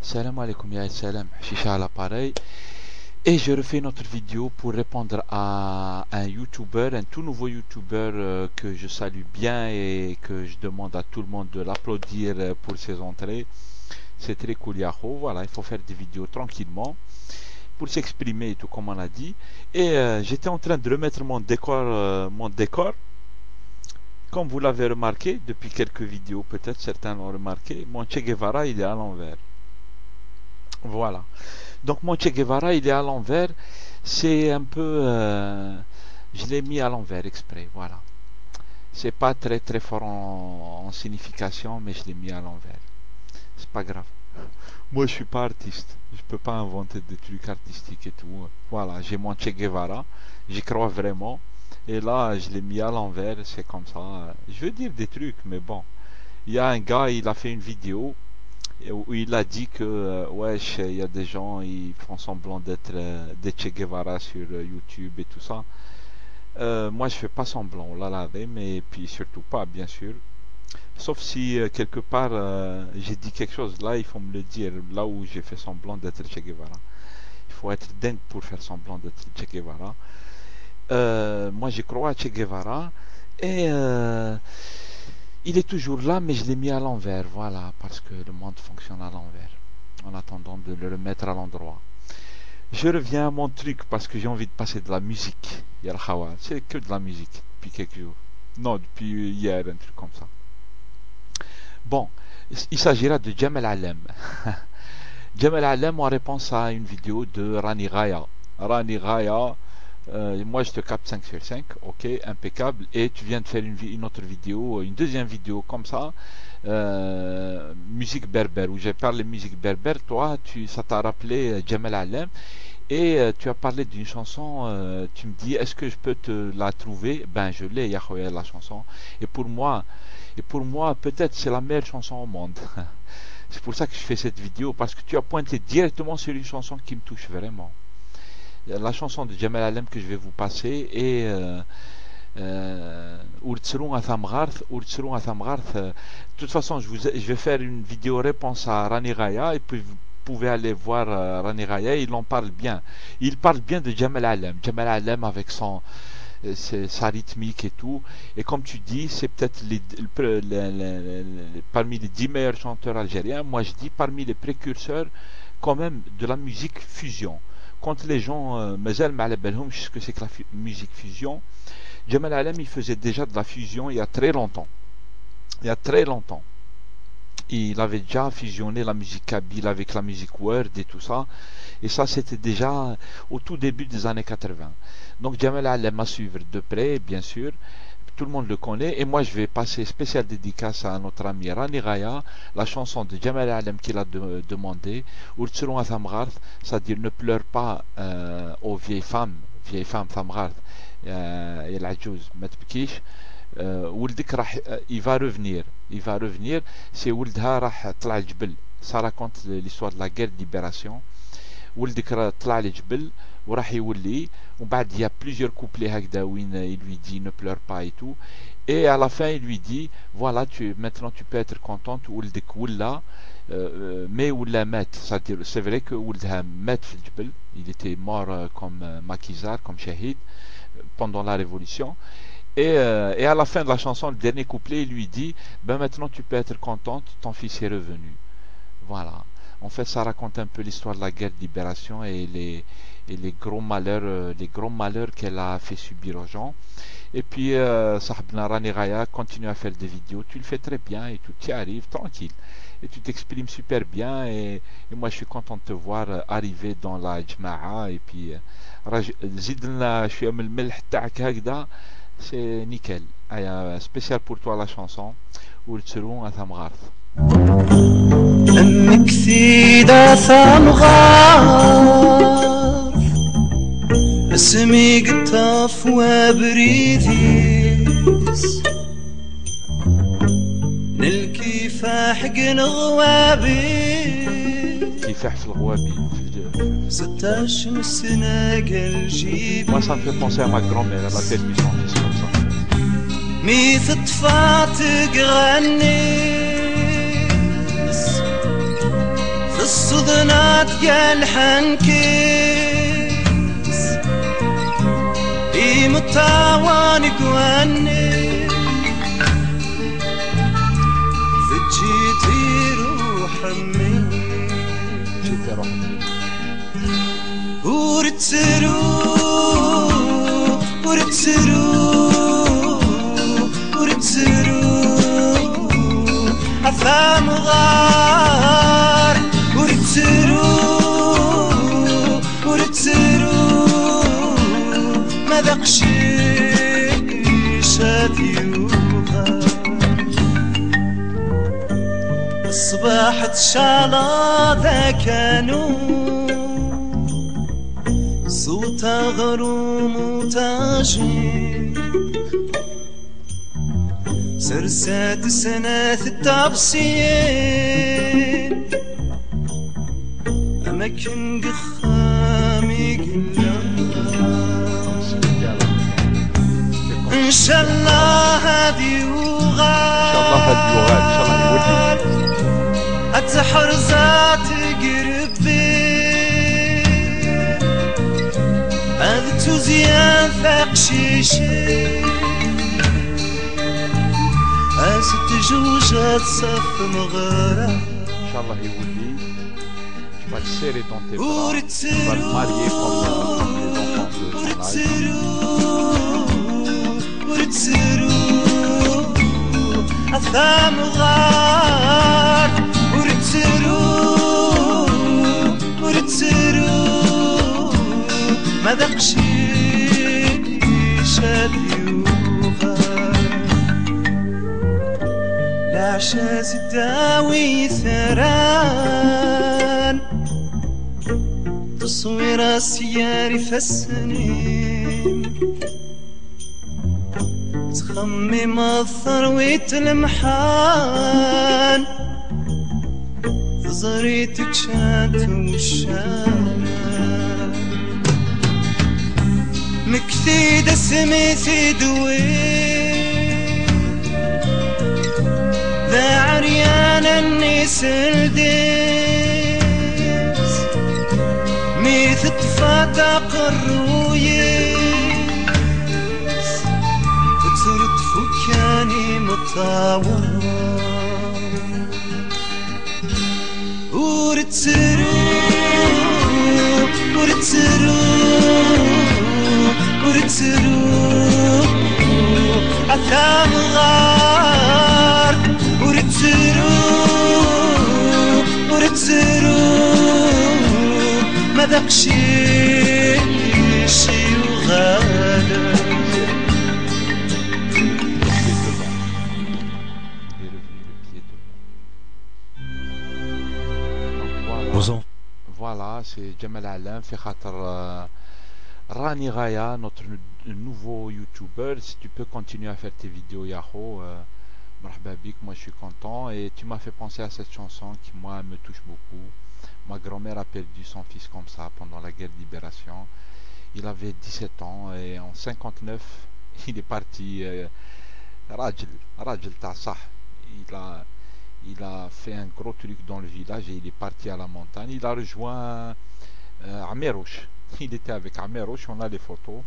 Salam alaikum ya salam, Chicha à l'appareil. Et je refais notre vidéo pour répondre à un YouTuber, un tout nouveau YouTuber que je salue bien et que je demande à tout le monde de l'applaudir pour ses entrées. C'est très cool, Yahoo. Voilà, il faut faire des vidéos tranquillement pour s'exprimer et tout comme on a dit. Et j'étais en train de remettre mon décor. Comme vous l'avez remarqué depuis quelques vidéos, peut-être certains l'ont remarqué, mon Che Guevara il est à l'envers. Voilà. Donc mon Che Guevara il est à l'envers. C'est un peu... je l'ai mis à l'envers exprès. Voilà. C'est pas très fort en signification, mais je l'ai mis à l'envers. C'est pas grave. Moi je suis pas artiste. Je peux pas inventer des trucs artistiques et tout. Voilà. J'ai mon Che Guevara. J'y crois vraiment. Et là, je l'ai mis à l'envers. C'est comme ça. Je veux dire des trucs, mais bon. Il y a un gars, il a fait une vidéo où il a dit que wesh, il y a des gens ils font semblant d'être des Che Guevara sur YouTube et tout ça. Moi je fais pas semblant, là mais puis surtout pas bien sûr. Sauf si quelque part j'ai dit quelque chose là, il faut me le dire là où j'ai fait semblant d'être Che Guevara. Il faut être dingue pour faire semblant d'être Che Guevara. Moi j'y crois à Che Guevara et il est toujours là, mais je l'ai mis à l'envers, voilà, parce que le monde fonctionne à l'envers, en attendant de le remettre à l'endroit. Je reviens à mon truc, parce que j'ai envie de passer de la musique. C'est que de la musique, depuis quelques jours. Non, depuis hier, un truc comme ça. Bon, il s'agira de Jamal Alem. Jamal Alem en réponse à une vidéo de Rani Raya. Rani Raya... moi je te capte 5 sur 5, ok, impeccable, et tu viens de faire une autre vidéo, une deuxième vidéo comme ça, musique berbère, où j'ai parlé musique berbère. Toi, ça t'a rappelé Jamal Alem, et tu as parlé d'une chanson, tu me dis, est-ce que je peux te la trouver? Ben je l'ai, Yahweh, la chanson, et pour moi peut-être c'est la meilleure chanson au monde. C'est pour ça que je fais cette vidéo, parce que tu as pointé directement sur une chanson qui me touche vraiment. La chanson de Jamal Alem que je vais vous passer est de toute façon je vais faire une vidéo réponse à Rani Raya, et puis vous pouvez aller voir Rani Raya, il en parle bien. Il parle bien de Jamal Alem avec sa rythmique et tout, et comme tu dis c'est peut-être parmi les 10 meilleurs chanteurs algériens. Moi je dis parmi les précurseurs quand même de la musique fusion. Quand les gens مازال ما على بالهمش ce que c'est que la musique fusion, Jamal Alem il faisait déjà de la fusion il y a très longtemps. Il avait déjà fusionné la musique kabyle avec la musique word et tout ça, et ça c'était déjà au tout début des années 80. Donc Jamal Alem à suivre de près bien sûr, tout le monde le connaît, et moi je vais passer spéciale dédicace à notre ami Rani Raya, la chanson de Jamal Alem qu'il a demandé, c'est-à-dire ne pleure pas aux vieilles femmes Thamghart, el ajouz ma tbkish, ولدك راح il va revenir, c'est ولدها راح طلع الجبل. Ça raconte l'histoire de la guerre de libération. ولدك طلع الجبل وراح يولي، ومن بعد il y a plusieurs couplets هكذا وين il lui dit ne pleure pas et tout, et à la fin il lui dit voilà, maintenant tu peux être contente. ولدك ولا mais ولا مات، c'est vrai que ولدها مات في الجبل، il était mort comme maquisard, comme shahid pendant la révolution. Et à la fin de la chanson, le dernier couplet, il lui dit ben maintenant tu peux être contente, ton fils est revenu. Voilà. En fait, ça raconte un peu l'histoire de la guerre de libération et les gros malheurs qu'elle a fait subir aux gens. Et puis, Sahbna Rani Raya continue à faire des vidéos. Tu le fais très bien et tout, tu y arrives tranquille. Et tu t'exprimes super bien. Et moi, je suis content de te voir arriver dans la Jma'a. Et puis, Zidna, je suis un melh ta'ak hagda. C'est nickel. Spécial pour toi la chanson. Ou le tseroun à Thamghart. أمك سيدة ثمغار اسمي قطاف وبريديس للكفاح غوابي كفاح في الغوابي 16 سنة قال جيبي. Moi ça me fait penser à ma grand-mère, elle a perdu son fils comme ça. ميث طفات غني الصدنات قال حنكيس متعوانك واني فجيتي روح امي جيت روح مني ورتسرو ورتسرو ورتسرو أفهم غار ورتسرو ورتسرو ما ذقشي شادي وغار الصباح تشالا ذاك نور صوت غروم وتاجي سرسات سنة التبسين أماكن قخامي قلا إن شاء الله هادي وغال أتحرزات قربي أذتو زيان ثاق شيشي ست جوجات صف مغارة ان شاء الله يولي tu vas le serrer dans tes bras, tu vas le marier comme les enfants de ton âge. ورتسرو أثام غار ورتسرو ورتسرو ما ذقشي شادي العشاز الداوي ثران تصوير السيار في السنين تخمم الثرويت المحان زريتك شات وشان مكثيد سميثي دوين ذا عريان النيس الديس ميث تفاتق الرويس ترد فكاني مطاور ورتسرو ورتسرو ورتسرو عثام غار ورتسرو ورتسرو ما ذقشي شي وغادر Voilà, c'est Jamal Alam fait khatar Rani Raya, notre nouveau youtubeur. Si tu peux continuer à faire tes vidéos Yahoo, marhaba bik, moi je suis content. Et tu m'as fait penser à cette chanson qui moi me touche beaucoup. Ma grand-mère a perdu son fils comme ça pendant la guerre de libération. Il avait 17 ans et en 59 il est parti. Rajil Tassah. Il a fait un gros truc dans le village et il est parti à la montagne. Il a rejoint Amerouche. Il était avec Amerouche, on a les photos.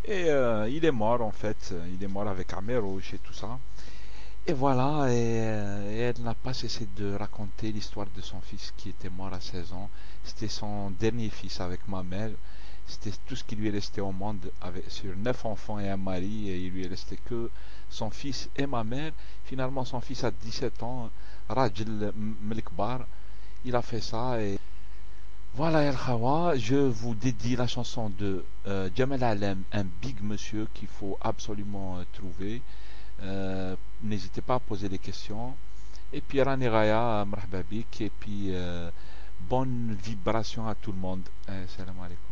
Et il est mort en fait. Il est mort avec Amerouche et tout ça. Et voilà, et elle n'a pas cessé de raconter l'histoire de son fils qui était mort à 16 ans. C'était son dernier fils avec ma mère. C'était tout ce qui lui restait au monde sur 9 enfants et un mari. Et il lui restait que son fils et ma mère. Finalement, son fils a 17 ans. Rajil Melkbar. Il a fait ça. Et voilà, El Khawa. Je vous dédie la chanson de Jamal Alam, un big monsieur qu'il faut absolument trouver. N'hésitez pas à poser des questions. Et puis Rani Raya, marhaba bik. Et puis bonne vibration à tout le monde. Salam alaikum.